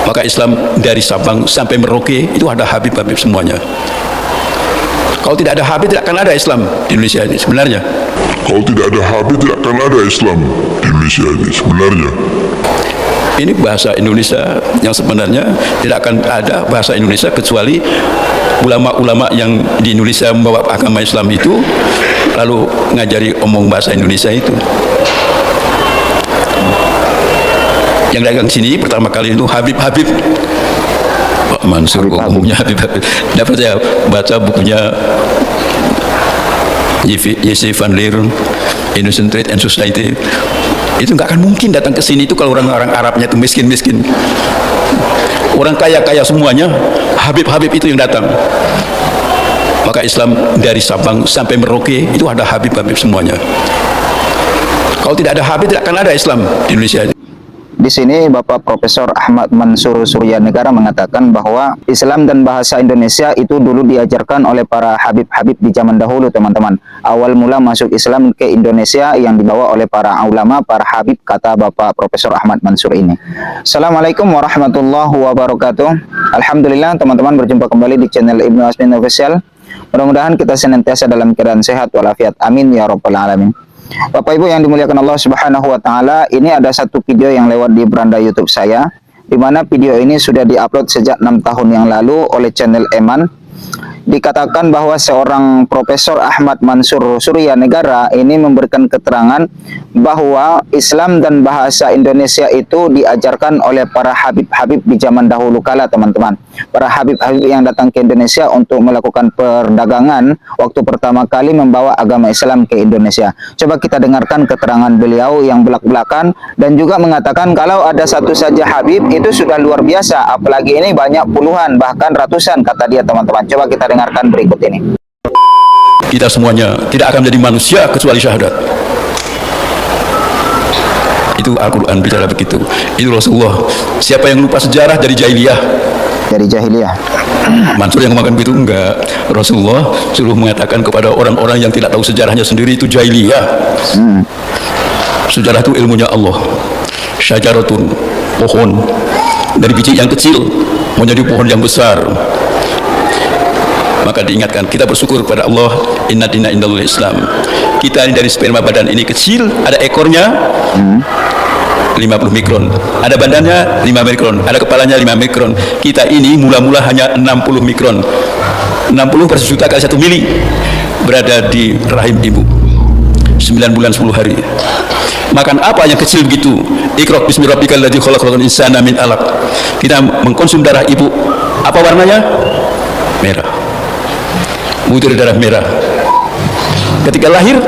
Maka Islam dari Sabang sampai Merauke itu ada Habib-Habib semuanya. Kalau tidak ada Habib, tidak akan ada Islam di Indonesia ini sebenarnya. Kalau tidak ada Habib, tidak akan ada Islam di Indonesia ini sebenarnya. Ini bahasa Indonesia yang sebenarnya tidak akan ada bahasa Indonesia kecuali ulama-ulama yang di Indonesia membawa agama Islam itu lalu ngajari omong bahasa Indonesia itu. Yang dagang sini pertama kali itu Habib-Habib Pak Mansur, umumnya Habib-Habib. Dapat saya baca bukunya J.C. Van Leer, Indonesian Trade and Society. Itu nggak akan mungkin datang ke sini itu kalau orang-orang Arabnya itu miskin-miskin. Orang kaya-kaya semuanya, Habib-Habib itu yang datang. Maka Islam dari Sabang sampai Merauke itu ada Habib-Habib semuanya. Kalau tidak ada Habib, tidak akan ada Islam di Indonesia. Di sini Bapak Profesor Ahmad Mansur Suryanegara mengatakan bahwa Islam dan bahasa Indonesia itu dulu diajarkan oleh para Habib-Habib di zaman dahulu, teman-teman. Awal mula masuk Islam ke Indonesia yang dibawa oleh para ulama, para Habib, kata Bapak Profesor Ahmad Mansur ini. Assalamualaikum warahmatullahi wabarakatuh. Alhamdulillah, teman-teman, berjumpa kembali di channel Ibnu Asmin Official. Mudah-mudahan kita senantiasa dalam keadaan sehat walafiat. Amin ya rabbal alamin. Bapak Ibu yang dimuliakan Allah Subhanahu wa taala, ini ada satu video yang lewat di beranda YouTube saya, di mana video ini sudah diupload sejak 6 tahun yang lalu oleh channel Eman. Dikatakan bahwa seorang Profesor Ahmad Mansur Suryanegara ini memberikan keterangan bahwa Islam dan bahasa Indonesia itu diajarkan oleh para Habib-Habib di zaman dahulu kala, teman-teman. Para Habib-Habib yang datang ke Indonesia untuk melakukan perdagangan waktu pertama kali membawa agama Islam ke Indonesia. Coba kita dengarkan keterangan beliau yang belak-belakan, dan juga mengatakan kalau ada satu saja Habib itu sudah luar biasa, apalagi ini banyak puluhan bahkan ratusan, kata dia, teman-teman. Coba kita dengarkan berikut ini. Kita semuanya tidak akan menjadi manusia kecuali syahadat. Itu Al-Quran bicara begitu. Itu Rasulullah. Siapa yang lupa sejarah dari jahiliyah? Dari jahiliyah. Mansur yang makan begitu enggak. Rasulullah suruh mengatakan kepada orang-orang yang tidak tahu sejarahnya sendiri itu jahiliyah. Sejarah itu ilmunya Allah. Syajaratun, pohon dari biji yang kecil menjadi pohon yang besar. Maka diingatkan, kita bersyukur kepada Allah, inna dina indallahil Islam. Kita ini dari sperma badan ini kecil, ada ekornya 50 mikron, ada badannya 5 mikron, ada kepalanya 5 mikron. Kita ini mula-mula hanya 60 mikron. 60 per sejuta kali 1 mili berada di rahim ibu 9 bulan 10 hari. Makan apa yang kecil begitu? Iqra bismi rabbikal ladzi khalaqal insana min 'alaq. Kita mengkonsum darah ibu. Apa warnanya? Merah. Butir darah merah. Ketika lahir,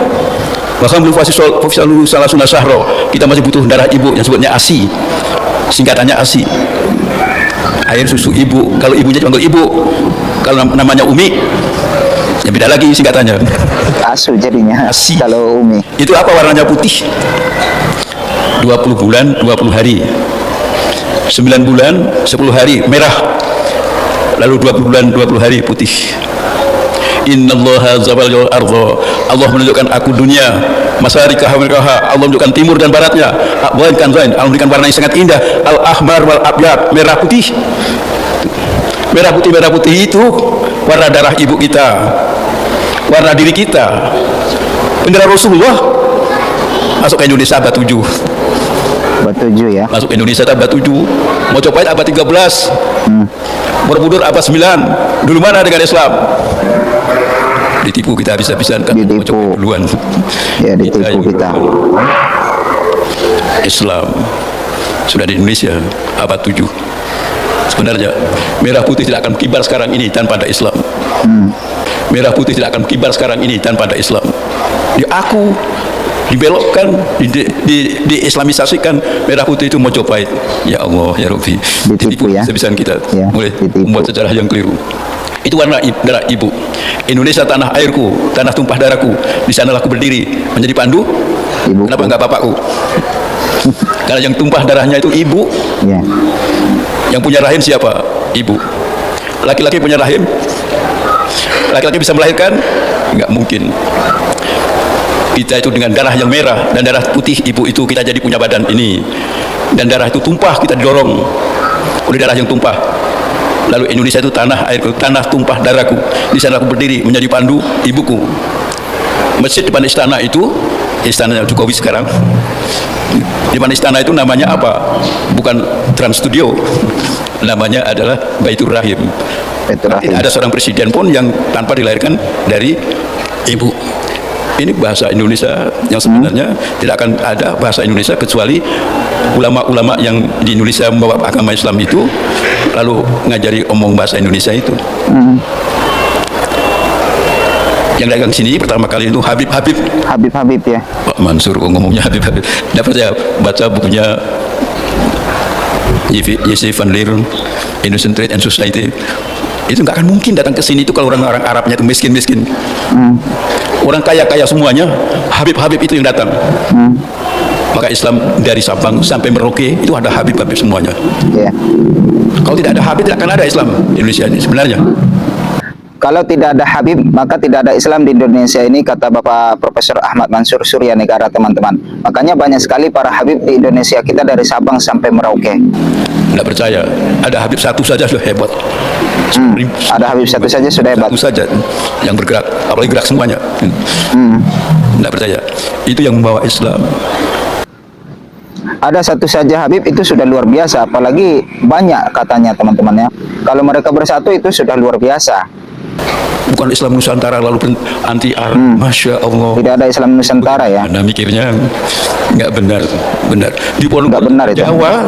bahkan belum fasalulu salasuna syahra, kita masih butuh darah ibu yang sebutnya ASI. Singkatannya ASI. Air susu ibu. Kalau ibunya dipanggil ibu, kalau namanya Umi, ya beda lagi singkatannya. Asu jadinya. ASI. Kalau Umi. Itu apa warnanya putih? 20 bulan 20 hari. 9 bulan 10 hari merah. Lalu 20 bulan 20 hari putih. Innallaha zawal ardha. Allah menunjukkan aku dunia, masarikaha mirkaha. Allah menunjukkan timur dan baratnya. Aqwan kan zain. Allah memberikan warna yang sangat indah. Al-ahmar wal abyad, merah putih. Merah putih itu warna darah ibu kita, warna diri kita. Bendera Rasulullah masuk ke Indonesia abad 7. Abad 7 ya. Masuk ke Indonesia abad 7. Mojopahit abad 13. Borobudur abad 9. Dulu mana dengan Islam? Ditipu kita habis-habisan kan. Ditipu duluan. Ya, ditipu kita. Islam sudah di Indonesia abad 7. Sebenarnya merah putih tidak akan kibar sekarang ini tanpa ada Islam. Merah putih tidak akan kibar sekarang ini tanpa ada Islam. Aku dibelokkan, di-islamisasikan. Merah putih itu Mojopahit. Ya Allah, ya Rabbi. Ditipu ya. Sebisaan kita Ya, mulai ditipu. membuat sejarah yang keliru. Itu warna darah ibu. Indonesia tanah airku, tanah tumpah darahku. Di sanalah aku berdiri menjadi pandu. Ibuku. Kenapa enggak bapakku? Karena yang tumpah darahnya itu ibu. Ya. Yang punya rahim siapa? Ibu. Laki-laki punya rahim? Laki-laki bisa melahirkan? Enggak mungkin. Kita itu dengan darah yang merah dan darah putih ibu itu kita jadi punya badan ini. Dan darah itu tumpah, kita didorong. oleh darah yang tumpah. Lalu Indonesia itu tanah airku, tanah tumpah darahku. Di sana aku berdiri menjadi pandu ibuku. Masjid depan istana itu, istana Jokowi sekarang. Di depan istana itu namanya apa? Bukan Trans Studio. Namanya adalah Baitur Rahim. Tidak ada seorang presiden pun yang tanpa dilahirkan dari ibu. Ini bahasa Indonesia yang sebenarnya tidak akan ada bahasa Indonesia kecuali ulama-ulama yang di Indonesia membawa agama Islam itu lalu ngajari omong bahasa Indonesia itu. Yang dagang sini pertama kali itu Habib ya. Pak Mansur kok ngomongnya Habib. Dapat saya baca bukunya J.C. Van Leer, Indonesian Trade and Society. Itu nggak akan mungkin datang ke sini itu kalau orang-orang Arabnya itu miskin-miskin. Orang kaya-kaya semuanya, Habib itu yang datang. Maka Islam dari Sabang sampai Merauke itu ada Habib semuanya. Kalau tidak ada Habib tidak akan ada Islam di Indonesia ini sebenarnya. Kalau tidak ada Habib, maka tidak ada Islam di Indonesia ini, kata Bapak Profesor Ahmad Mansur Suryanegara, teman-teman. Makanya banyak sekali para Habib di Indonesia kita dari Sabang sampai Merauke. Tidak percaya, ada Habib satu saja sudah hebat. Ada Habib satu saja sudah hebat. Satu saja yang bergerak, apalagi gerak semuanya. Tidak percaya, itu yang membawa Islam. Ada satu saja Habib itu sudah luar biasa, apalagi banyak katanya teman-teman ya. Kalau mereka bersatu itu sudah luar biasa. Bukan Islam Nusantara lalu anti Arab. Masya Allah. Tidak ada Islam Nusantara ya. Anda mikirnya nggak benar. Di Ponorogo Jawa,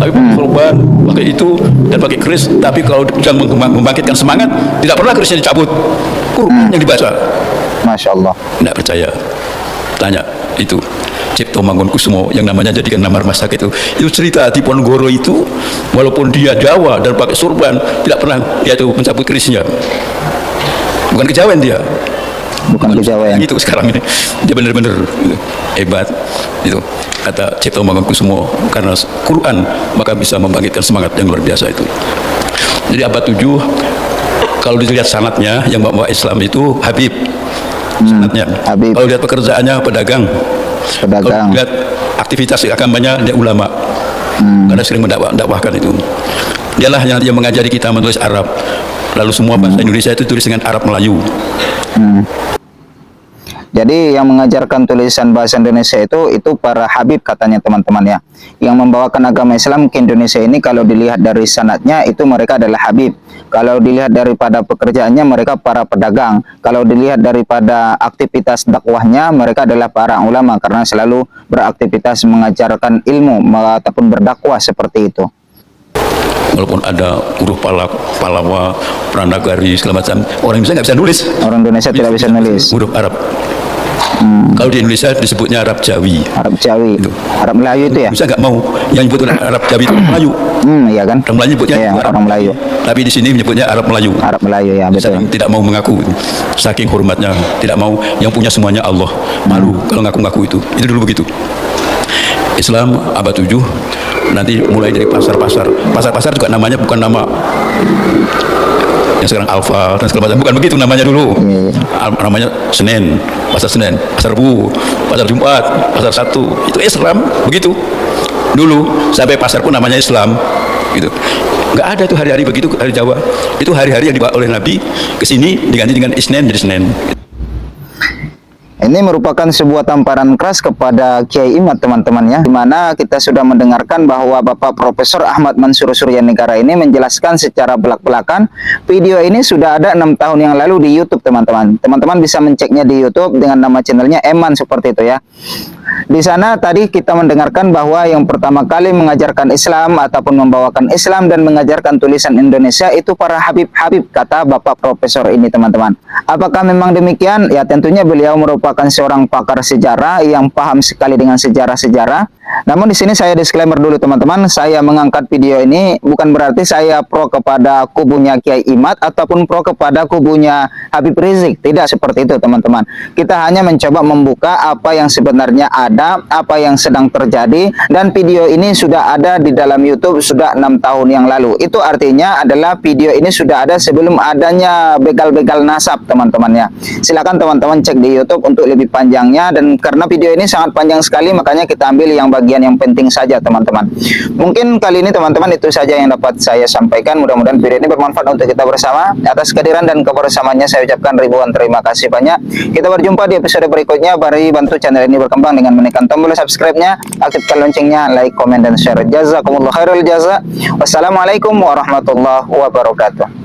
tapi pakai korban, pakai itu dan pakai keris. Tapi kalau sedang membangkitkan semangat, tidak pernah kerisnya dicabut. Quran yang dibaca. Masya Allah. Tidak percaya. Tanya itu Cipto Mangunkusumo yang namanya jadikan nama rumah sakit itu cerita di Ponorogo itu, walaupun dia Jawa dan pakai surban, tidak pernah dia itu mencabut kerisnya. Bukan kejawen dia. Bukan kejawen. Itu sekarang ini dia benar-benar hebat itu kata Cipto Mangunkusumo, karena Quran maka bisa membangkitkan semangat yang luar biasa itu. Jadi abad 7 kalau dilihat sanatnya yang bawa Islam itu Habib. Sanatnya. Habib. Kalau lihat pekerjaannya pedagang. Kalau lihat aktivitas agamanya dia ulama. Karena sering mendakwahkan itu. Dialah yang mengajari kita menulis Arab. Lalu semua bahasa Indonesia itu tulis dengan Arab Melayu. Jadi yang mengajarkan tulisan bahasa Indonesia itu para Habib katanya teman-teman ya. Yang membawakan agama Islam ke Indonesia ini kalau dilihat dari sanadnya itu mereka adalah Habib. Kalau dilihat daripada pekerjaannya mereka para pedagang. Kalau dilihat daripada aktivitas dakwahnya mereka adalah para ulama karena selalu beraktivitas mengajarkan ilmu ataupun berdakwah seperti itu. Walaupun ada huruf Palawa, Pranagari, segala macam, orang Indonesia nggak bisa nulis. Orang Indonesia tidak bisa nulis huruf Arab. Kalau di Indonesia disebutnya Arab Jawi. Arab Jawi. Itu. Arab Melayu itu ya. Bisa nggak mau yang nyebut Arab Jawi itu Melayu. Iya kan. Orang Melayu nyebutnya ya, Arab orang Melayu. Tapi di sini menyebutnya Arab Melayu. Arab Melayu ya betul. Tidak mau mengaku, saking hormatnya, tidak mau yang punya semuanya Allah. Malu kalau ngaku-ngaku itu. Itu dulu begitu. Islam abad 7 nanti mulai dari pasar-pasar. Pasar-pasar juga namanya bukan nama yang sekarang Alfa dan segala macam, bukan begitu namanya dulu. Namanya Senin, pasar Senin, pasar Rebu, pasar Jumat, pasar Sabtu. Itu Islam begitu dulu, sampai pasar pun namanya Islam gitu. Nggak ada tuh hari-hari begitu hari Jawa. Itu hari-hari yang dibawa oleh Nabi ke sini diganti dengan Isnin jadi Senin. Ini merupakan sebuah tamparan keras kepada Kiai Imad teman-teman ya, di mana kita sudah mendengarkan bahwa Bapak Profesor Ahmad Mansur Suryanegara ini menjelaskan secara belak-belakan. Video ini sudah ada 6 tahun yang lalu di YouTube teman-teman. Teman-teman bisa menceknya di YouTube dengan nama channelnya Eman seperti itu ya. Di sana tadi kita mendengarkan bahwa yang pertama kali mengajarkan Islam ataupun membawakan Islam dan mengajarkan tulisan Indonesia itu para Habib-Habib, kata Bapak Profesor ini teman-teman. Apakah memang demikian? Ya tentunya beliau merupakan seorang pakar sejarah yang paham sekali dengan sejarah-sejarah. Namun di sini saya disclaimer dulu teman-teman, saya mengangkat video ini bukan berarti saya pro kepada kubunya Kiai Imad ataupun pro kepada kubunya Habib Rizik. Tidak seperti itu teman-teman. Kita hanya mencoba membuka apa yang sebenarnya ada, apa yang sedang terjadi, dan video ini sudah ada di dalam YouTube sudah 6 tahun yang lalu. Itu artinya adalah video ini sudah ada sebelum adanya begal-begal nasab teman-teman ya. Silakan teman-teman cek di YouTube untuk lebih panjangnya, dan karena video ini sangat panjang sekali makanya kita ambil yang bagian yang penting saja teman-teman. Mungkin kali ini teman-teman itu saja yang dapat saya sampaikan. Mudah-mudahan video ini bermanfaat untuk kita bersama. Atas kehadiran dan kebersamaannya saya ucapkan ribuan terima kasih banyak. Kita berjumpa di episode berikutnya. Mari bantu channel ini berkembang dengan menekan tombol subscribe-nya, aktifkan loncengnya, like, komen, dan share. Jazakumullah khairul jaza. Wassalamualaikum warahmatullahi wabarakatuh.